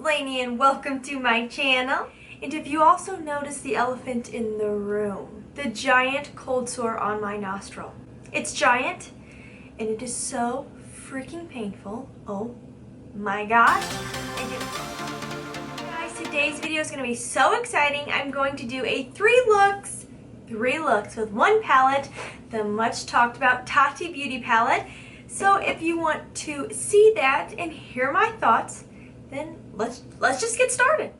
Laynie and welcome to my channel. And if you also notice the elephant in the room, the giant cold sore on my nostril. It's giant and it is so freaking painful. Oh my gosh. Guys, today's video is going to be so exciting. I'm going to do a three looks with one palette, the much talked about Tati beauty palette. So if you want to see that and hear my thoughts, then let's just get started.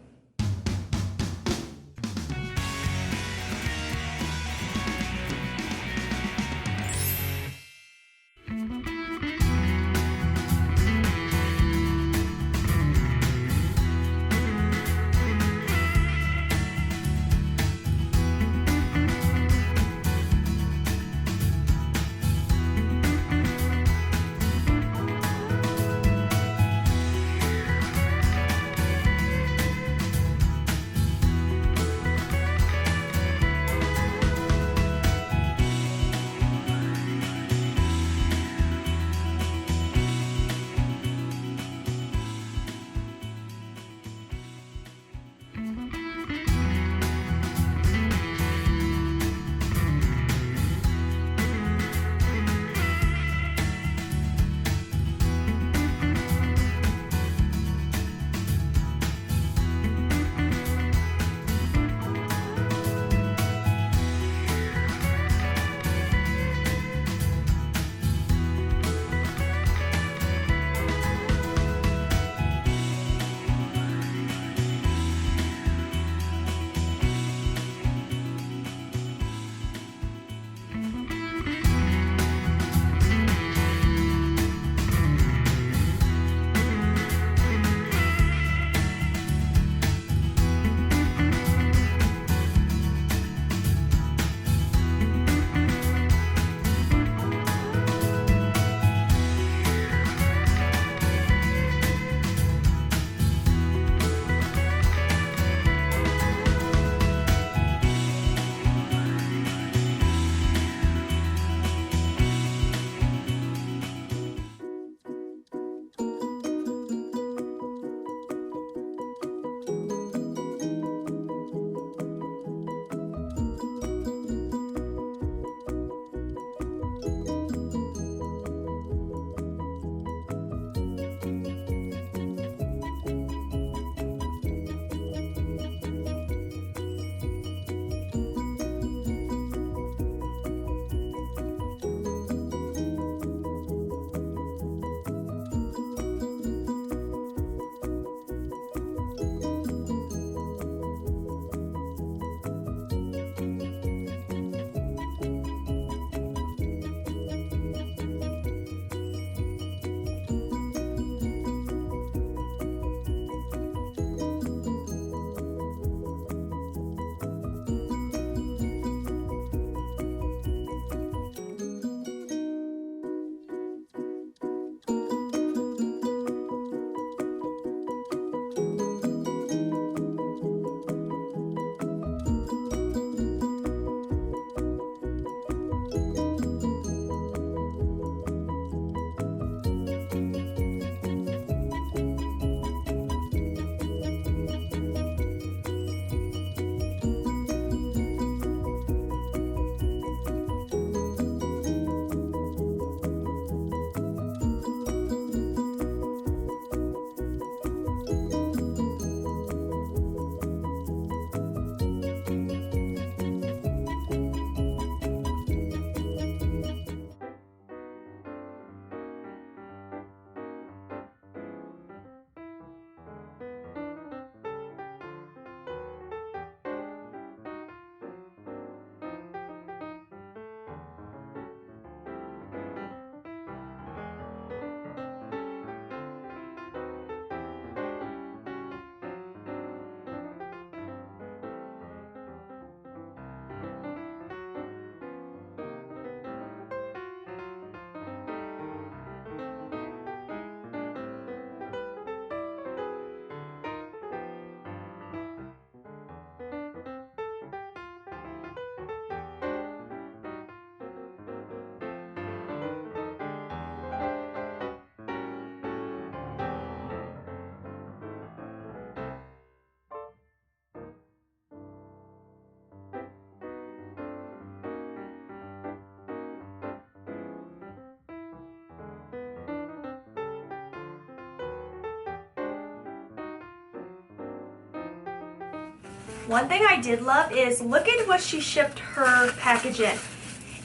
One thing I did love is look at what she shipped her package in.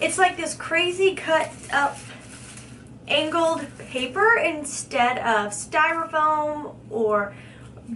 It's like this crazy cut up angled paper instead of styrofoam or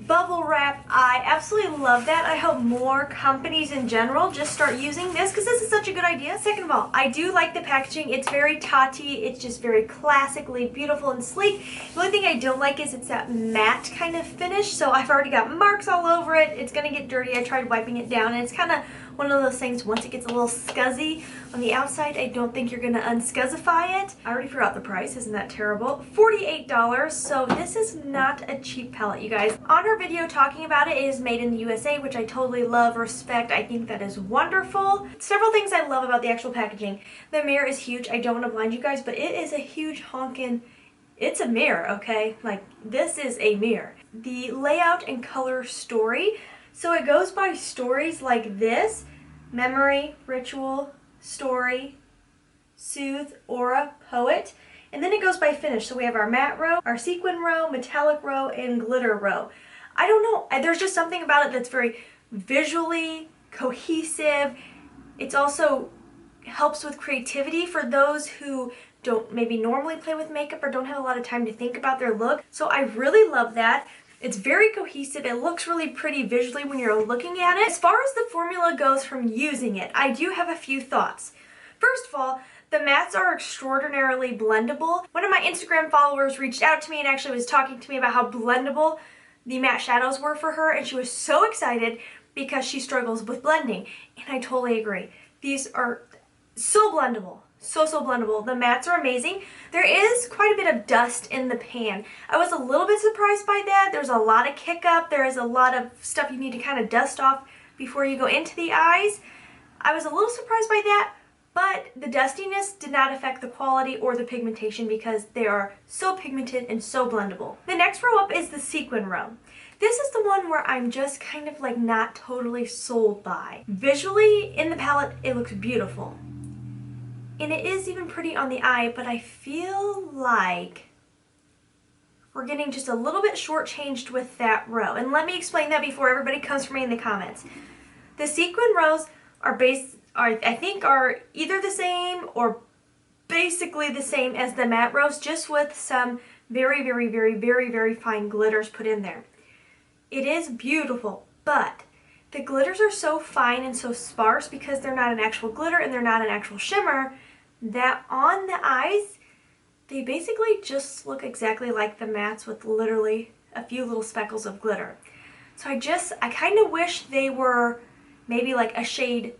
bubble wrap. I absolutely love that. I hope more companies in general just start using this because this is such a good idea. Second of all, I do like the packaging. It's very Tati. It's just very classically beautiful and sleek. The only thing I don't like is it's that matte kind of finish, so I've already got marks all over it. It's gonna get dirty. I tried wiping it down and it's kind of one of those things, once it gets a little scuzzy on the outside, I don't think you're gonna unscuzzify it. I already forgot the price, isn't that terrible? $48, so this is not a cheap palette, you guys. On her video talking about it, it is made in the USA, which I totally love, respect. I think that is wonderful. Several things I love about the actual packaging. The mirror is huge. I don't want to blind you guys, but it is a huge honkin', it's a mirror, okay? Like, this is a mirror. The layout and color story. So it goes by stories like this: memory, ritual, story, soothe, aura, poet. And then it goes by finish. So we have our matte row, our sequin row, metallic row, and glitter row. I don't know. There's just something about it that's very visually cohesive. It's also helps with creativity for those who don't maybe normally play with makeup or don't have a lot of time to think about their look. So I really love that. It's very cohesive. It looks really pretty visually when you're looking at it. As far as the formula goes from using it, I do have a few thoughts. First of all, the mattes are extraordinarily blendable. One of my Instagram followers reached out to me and actually was talking to me about how blendable the matte shadows were for her, and she was so excited because she struggles with blending, and I totally agree. These are so blendable. So blendable. The mattes are amazing. There is quite a bit of dust in the pan. I was a little bit surprised by that. There's a lot of kick up. There is a lot of stuff you need to kind of dust off before you go into the eyes. I was a little surprised by that, but the dustiness did not affect the quality or the pigmentation because they are so pigmented and so blendable. The next row up is the sequin row. This is the one where I'm just kind of like not totally sold by. Visually in the palette, it looks beautiful. And it is even pretty on the eye, but I feel like we're getting just a little bit shortchanged with that row. And let me explain that before everybody comes for me in the comments. The sequin rows I think are either the same or basically the same as the matte rows, just with some very fine glitters put in there. It is beautiful, but the glitters are so fine and so sparse because they're not an actual glitter and they're not an actual shimmer that on the eyes, they basically just look exactly like the mattes with literally a few little speckles of glitter. So I kind of wish they were maybe like a shade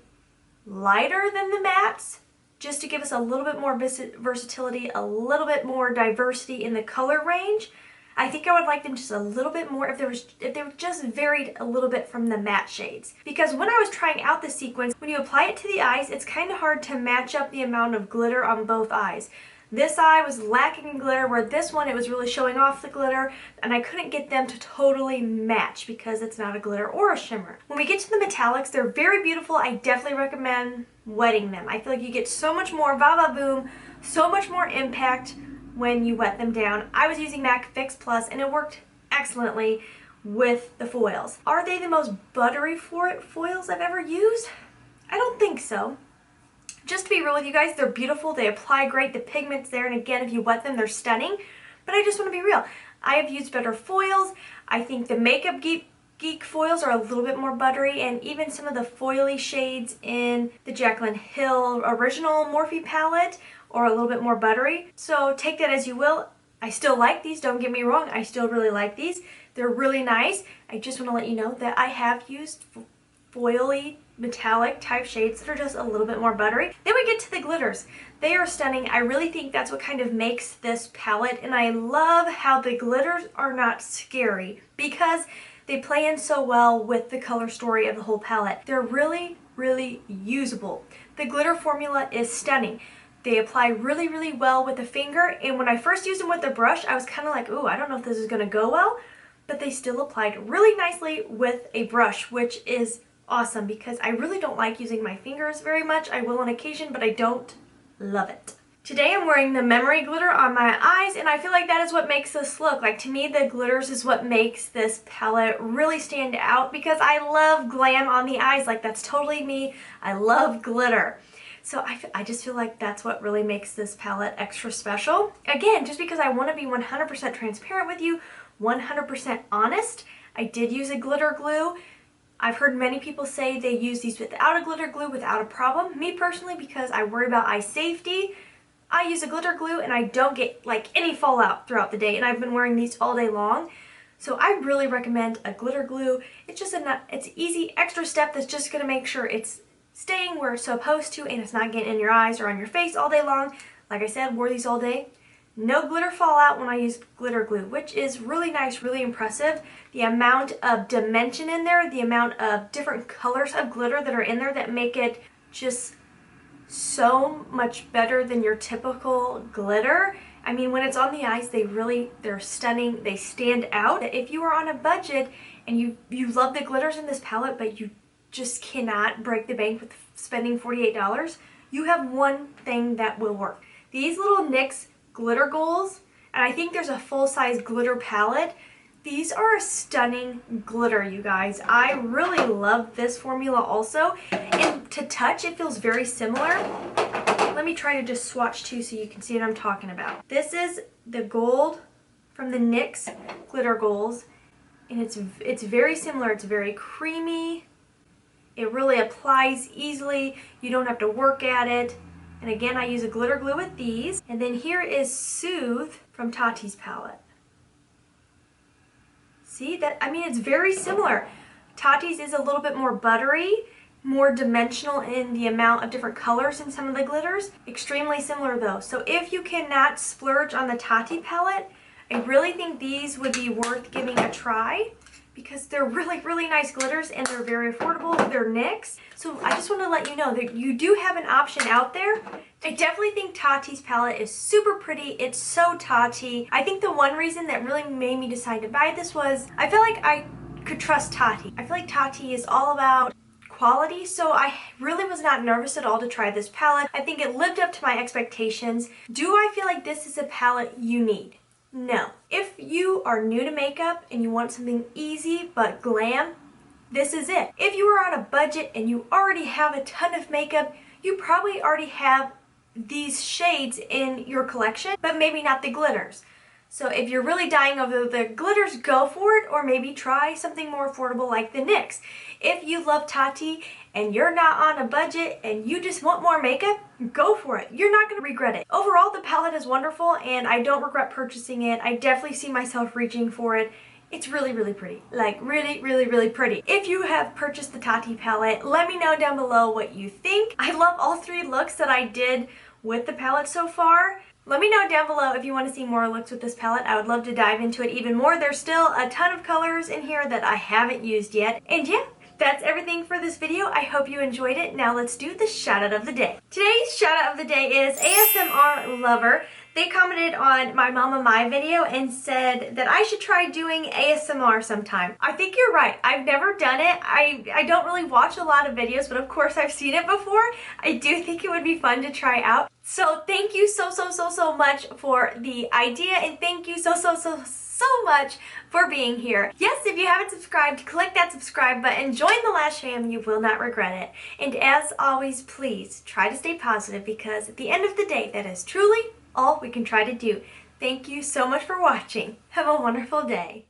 lighter than the mattes, just to give us a little bit more versatility, a little bit more diversity in the color range. I think I would like them just a little bit more if they were just varied a little bit from the matte shades. Because when I was trying out the sequins, when you apply it to the eyes, it's kind of hard to match up the amount of glitter on both eyes. This eye was lacking in glitter, where this one, it was really showing off the glitter, and I couldn't get them to totally match because it's not a glitter or a shimmer. When we get to the metallics, they're very beautiful. I definitely recommend wetting them. I feel like you get so much more va-va-boom, so much more impact when you wet them down. I was using MAC Fix Plus and it worked excellently with the foils. Are they the most buttery foils I've ever used? I don't think so. Just to be real with you guys, they're beautiful, they apply great, the pigment's there, and again, if you wet them, they're stunning. But I just want to be real. I have used better foils. I think the Makeup Geek foils are a little bit more buttery, and even some of the foily shades in the Jaclyn Hill original Morphe palette are a little bit more buttery. So take that as you will. I still like these, don't get me wrong, I still really like these. They're really nice. I just want to let you know that I have used foily metallic type shades that are just a little bit more buttery. Then we get to the glitters. They are stunning. I really think that's what kind of makes this palette, and I love how the glitters are not scary because they play in so well with the color story of the whole palette. They're really usable. The glitter formula is stunning. They apply really well with the finger, and when I first used them with the brush, I was kind of like, ooh, I don't know if this is going to go well, but they still applied really nicely with a brush, which is awesome because I really don't like using my fingers very much. I will on occasion, but I don't love it. Today I'm wearing the memory glitter on my eyes, and I feel like that is what makes this look. Like, to me, the glitters is what makes this palette really stand out because I love glam on the eyes. Like, that's totally me. I love glitter. So I just feel like that's what really makes this palette extra special. Again, just because I want to be 100% transparent with you, 100% honest, I did use a glitter glue. I've heard many people say they use these without a glitter glue without a problem. Me personally, because I worry about eye safety, I use a glitter glue and I don't get like any fallout throughout the day, and I've been wearing these all day long. So I really recommend a glitter glue. It's just it's an easy extra step that's just gonna make sure it's staying where it's supposed to and it's not getting in your eyes or on your face all day long. Like I said, wore these all day. No glitter fallout when I use glitter glue, which is really nice, really impressive. The amount of dimension in there, the amount of different colors of glitter that are in there that make it just so much better than your typical glitter. I mean, when it's on the eyes, they're stunning. They stand out. If you are on a budget and you love the glitters in this palette, but you just cannot break the bank with spending $48, you have one thing that will work. These little NYX glitter goals, and I think there's a full-size glitter palette. These are a stunning glitter, you guys. I really love this formula also. And to touch, it feels very similar. Let me try to just swatch too so you can see what I'm talking about. This is the gold from the NYX glitter goals. And it's very similar. It's very creamy. It really applies easily. You don't have to work at it. And again, I use a glitter glue with these. And then here is SOOTHE from Tati's palette. See that? I mean, it's very similar. Tati's is a little bit more buttery, more dimensional in the amount of different colors in some of the glitters. Extremely similar though. So if you cannot splurge on the Tati palette, I really think these would be worth giving a try because they're really, really nice glitters and they're very affordable. They're NYX. So I just want to let you know that you do have an option out there. I definitely think Tati's palette is super pretty. It's so Tati. I think the one reason that really made me decide to buy this was I feel like I could trust Tati. I feel like Tati is all about quality, so I really was not nervous at all to try this palette. I think it lived up to my expectations. Do I feel like this is a palette you need? No. If you are new to makeup and you want something easy but glam, this is it. If you are on a budget and you already have a ton of makeup, you probably already have these shades in your collection, but maybe not the glitters. So if you're really dying over the glitters, go for it, or maybe try something more affordable like the NYX. If you love Tati and you're not on a budget and you just want more makeup, go for it. You're not going to regret it. Overall, the palette is wonderful and I don't regret purchasing it. I definitely see myself reaching for it. It's really, really pretty. Like, really, really, really pretty. If you have purchased the Tati palette, let me know down below what you think. I love all three looks that I did with the palette so far. Let me know down below if you want to see more looks with this palette. I would love to dive into it even more. There's still a ton of colors in here that I haven't used yet. And yeah, that's everything for this video. I hope you enjoyed it. Now let's do the shout out of the day. Today's shout out of the day is ASMR Lover. They commented on my Mama My video and said that I should try doing ASMR sometime. I think you're right. I've never done it. I don't really watch a lot of videos, but of course I've seen it before. I do think it would be fun to try out. So thank you so much for the idea, and thank you so much for being here. Yes, if you haven't subscribed, click that subscribe button. Join the Lash Fam. You will not regret it. And as always, please try to stay positive because at the end of the day, that is truly all we can try to do. Thank you so much for watching. Have a wonderful day.